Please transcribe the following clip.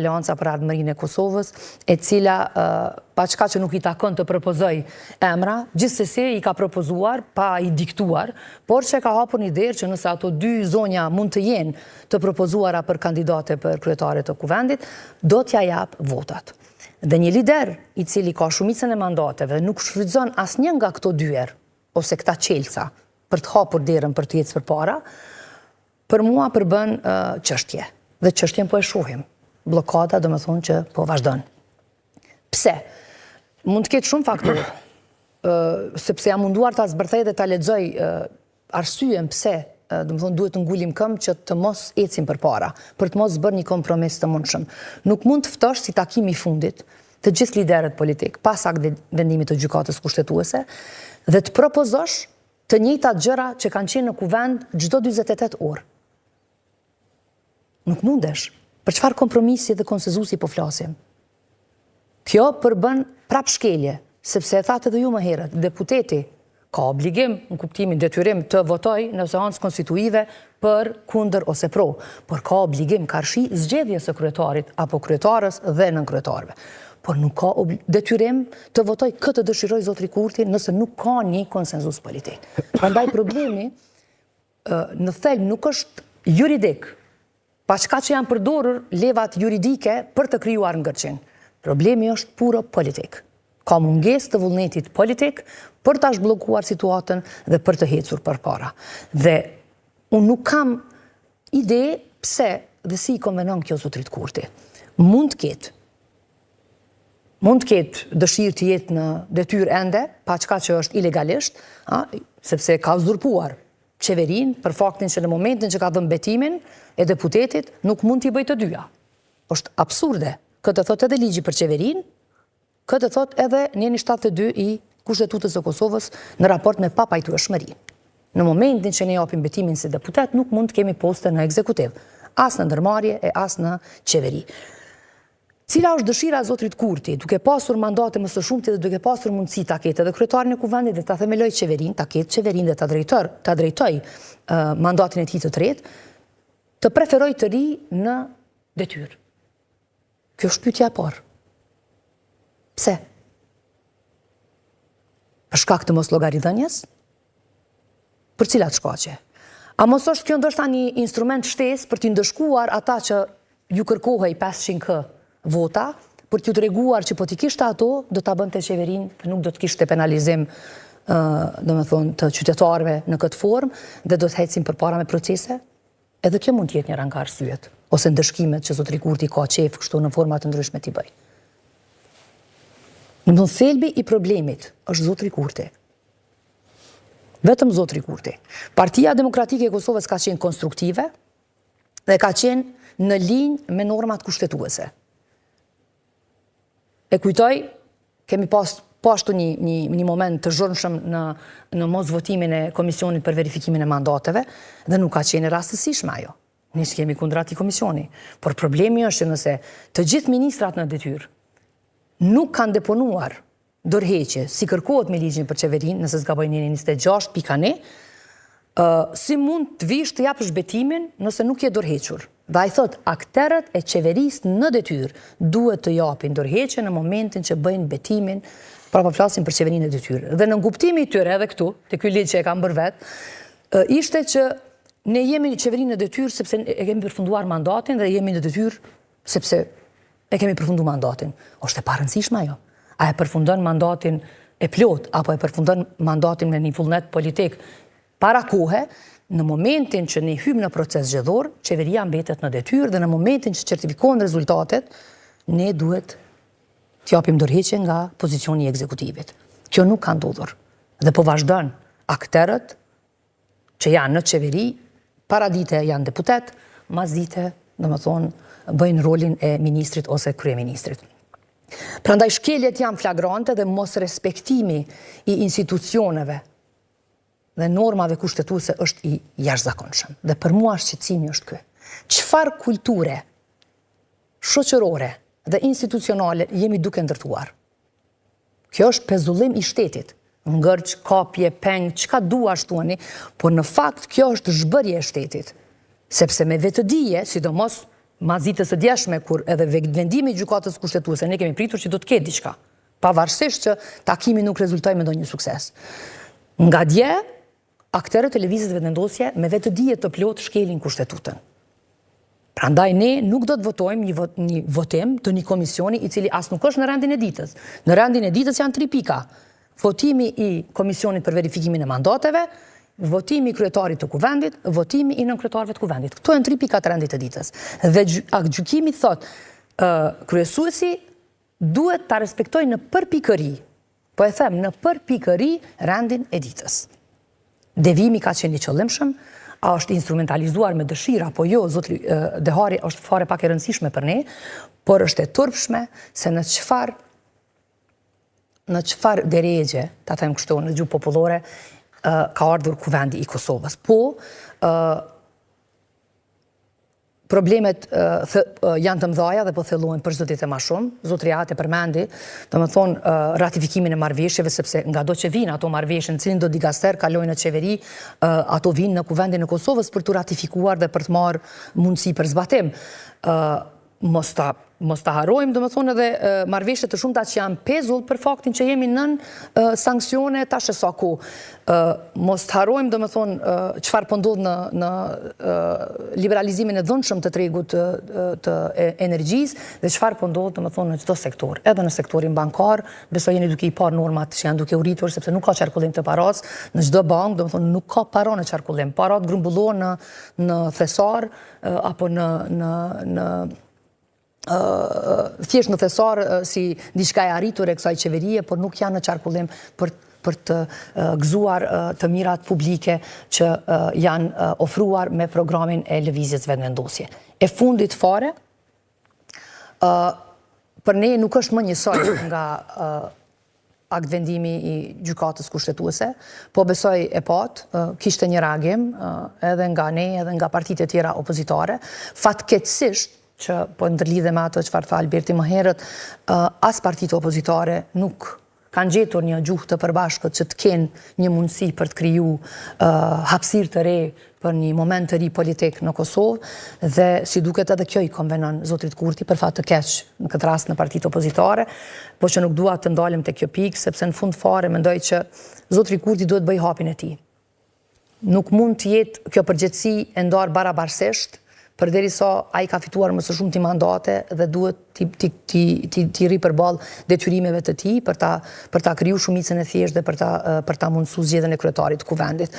Alianca për Ardhmërinë e Kosovës, e cila pa çka që nuk i takon të propozoj emra, gjithsesi i ka propozuar pa i diktuar, por që ka hapur një derë që nëse ato dy zonja mund të jenë të propozuara për kandidate për kryetare të kuvendit, do t'ja jap votat. Dhe një lider i cili ka shumicën e mandateve dhe nuk shfrytëzon asnjë nga këto dyer ose këta qelca për të hapur derën për të ecë përpara, për mua përbën çështje. Dhe çështjen po e shohim. Blokada do më thonë që po vazhdon. Pse? Mund të ketë shumë faktorë, sepse jam munduar ta zbërthej dhe ta lexoj arsyen pse, do më thonë duhet të ngullim këmbë që të mos ecim përpara, për të mos bërë një kompromis të mundshëm. Nuk mund të ftosh si takimi i fundit të gjithë liderët politik, pas akt vendimit të gjykatës kushtetuese, dhe të propozosh të njëjtat gjëra që kanë qenë në kuvend çdo 48 orë. Nuk mundesh. Për çfarë kompromisi dhe konsenzusi po flasim? Kjo përbën prap shkelje, sepse e thatë edhe ju më herët, deputeti ka obligim, në kuptimin detyrim, të votoj në seancë konstituive për kundër ose pro, por ka obligim, ka arshi zgjedhjes së kryetarit apo kryetarës dhe nënkryetarëve. Por nuk ka detyrim të votoj këtë dëshiroj zotri Kurti nëse nuk ka një konsenzus politik. Prandaj problemi në thelb nuk është juridik, pa çka që janë përdorur levat juridike për të krijuar ngërçin. Problemi është puro politik. Ka mungesë të vullnetit politik për ta zhbllokuar situatën dhe për të ecur përpara. Dhe unë nuk kam ide pse dhe si i konvenon kjo zotrit Kurti. Mund të ketë dëshirë të jetë në detyrë ende, pa çka që është ilegalisht, sepse ka uzurpuar qeverin për faktin që në momentin që ka dhënë betimin e deputetit nuk mund t'i bëjë të dyja. Është absurde. Këtë thot edhe ligji për qeverin, këtë thot edhe njeni 72 i Kushtetutës së Kosovës në raport me papajtueshmëri. Në momentin që ne japim betimin si deputet, nuk mund të kemi poste në ekzekutiv, as në ndërmarrje e as në qeveri. Cila është dëshira e zotrit Kurti, duke pasur mandate më së shumti dhe duke pasur mundësi ta ketë edhe kryetarin e kuvendit dhe ta themeloj qeverin, ta ketë qeverin dhe ta drejtoj mandatin e tij të tretë, të preferoj të ri në detyrë. Kjo është pyetja e parë. Pse? Për shkak të mos llogaridhënies? Për cilat shkaqe? A mos është kjo ndoshta një instrument shtesë për t'i ndëshkuar ata që ju kërkohej 500k vota, për t'ju treguar që po t'i kishte ato, do t'a bënte qeverin, nuk do t'kishte penalizim të qytetarëve në këtë formë, dhe do t'hecim përpara me procese? Edhe kjo mund t'jetë një rang arsyet, ose ndëshkimet që zotri Kurti ka qef kështu në forma të ndryshme t'i bëj. Në thelbi i problemit është zotri Kurti. Vetëm zotri Kurti. Partia Demokratike e Kosovës ka qenë konstruktive dhe ka qenë në linjë me normat kushtetuese. E kujtoj, kemi pashtu një moment të zhurmshëm në mos votimin e Komisionit për verifikimin e mandateve dhe nuk ka qenë rastësishme ajo. Ne s'kemi kundër atij komisioni. Por problemi është që nëse të gjithë ministrat në detyrë nuk kanë deponuar dorëheqje, si kërkohet me ligjin për qeverin, nëse s'gaboj 26.1, si mund të vish të japësh betimin nëse nuk je dorëhequr. Dhe ai thot, akterët e qeverisë në detyrë duhet të japin dorëheqje në momentin që bëjnë betimin, pra po flasim për qeverinë e detyrë. Dhe në kuptimin e tyre edhe këtu, te ky ligj që e kam bërë vet, ishte që ne jemi në qeverinë e detyrë sepse e kemi përfunduar mandatin dhe jemi në detyrë sepse e kemi përfunduar mandatin. Është e parëndësishme ajo. A e përfundon mandatin e plot apo e përfundon mandatin me një vullnet politik para kohe? Në momentin që ne hym në proces zgjedhor, qeveria mbetet në detyrë dhe në momentin që certifikohen rezultatet, ne duhet të japim dorëheqje nga pozicioni i ekzekutivit. Kjo nuk ka ndodhur. Dhe po vazhdon akterët që janë në qeveri, para dite janë deputet, mas dite, bëjnë rolin e ministrit ose kryeministrit. Prandaj shkeljet janë flagrante dhe mos respektimi i institucioneve dhe normave kushtetuese është i jashtëzakonshëm. Dhe për mua shqetësimi është ky. Çfarë kulture shoqërore dhe institucionale jemi duke ndërtuar? Kjo është pezullim i shtetit. Ngërç, kapje, peng, çka dua shtuani, por në fakt kjo është zhbërje e shtetit. Sepse me vetëdije, sidomos mazitës së djeshme, kur edhe vendimi i gjykatës kushtetuese, ne kemi pritur që do të ketë diçka, pavarësisht që takimi nuk rezultoi me ndonjë sukses. Nga dje, aktorët e lëvizjes vendosje me vetë dije të plot shkelin kushtetutën. Prandaj ne nuk do të votojmë një votim të një komisioni i cili as nuk është në rendin e ditës. Në rendin e ditës janë 3 pika. Votimi i Komisionit për verifikimin e mandateve, votimi i kryetarit të kuvendit, votimi i nënkretarëve të kuvendit. Këto janë 3 pika të rendit të ditës. Dhe gjykimi thot, kryesuesi duhet ta respektojë në përpikëri, po e them në përpikëri rendin e ditës. Devimi ka qenë i qëllimshëm, a është instrumentalizuar me dëshira, apo jo, zotri Dehari është fare pak e rëndësishme për ne, por është e turpshme se në çfarë deregje, ta them kështu në gjuhë popullore, ka ardhur kuvendi i Kosovës. Po, problemet janë të mëdha dhe po thellohen për çdo ditë më shumë. Zotri Ate përmendi, domethënë ratifikimin e marrëveshjeve, sepse nga do që vinë ato marrëveshje, në cilin do digaster kalojnë në qeveri, ato vinë në kuvendin e Kosovës për të ratifikuar dhe për të marrë mundësi për zbatim. Mos ta harrojmë, domethënë edhe marrëveshje të shumta që janë pezull për faktin që jemi nën sanksione tash e sa kohë. Mos të harrojmë, domethënë, çfarë po ndodh në liberalizimin e dhunshëm të tregut të energjisë dhe çfarë po ndodh, domethënë, në çdo sektor. Edhe në sektorin bankar, besoj jeni duke i parë normat që janë duke u rritur, sepse nuk ka qarkullim të parac në çdo bankë, domethënë nuk ka para në qarkullim. Parat grumbullohen në thesar apo në thjesht në thesar si diçka e arritur e kësaj qeverie, por nuk janë në qarkullim për të gëzuar të mirat publike që janë ofruar me programin e lëvizjes vendosje. E fundit fare, për ne nuk është më njësoj nga akt vendimi i gjykatës kushtetuese, po besoj e patë, kishte një reagim edhe nga ne, edhe nga partitë e tjera opozitare, fatkeqësisht që po ndërlidhe me ato çfarë tha Alberti më herët, as partitë opozitare nuk kanë gjetur një gjuhë të përbashkët që të kenë një mundësi për të kriju hapësirë të re për një moment të ri politik në Kosovë dhe si duket edhe kjo i konvenon zotrit Kurti për fat të keq në këtë rast në partitë opozitare, po që nuk dua të ndalem te kjo pikë sepse në fund fare mendoj që zotri Kurti duhet bëj hapin e tij. Nuk mund të jetë kjo përgjegjësi e ndarë barabarësisht përderisa ai ka fituar më së shumti mandate dhe duhet t'i ri përballë detyrimeve të tij për ta kriju shumicën e thjeshtë dhe për ta mundësuar zgjedhjen e kryetarit të kuvendit.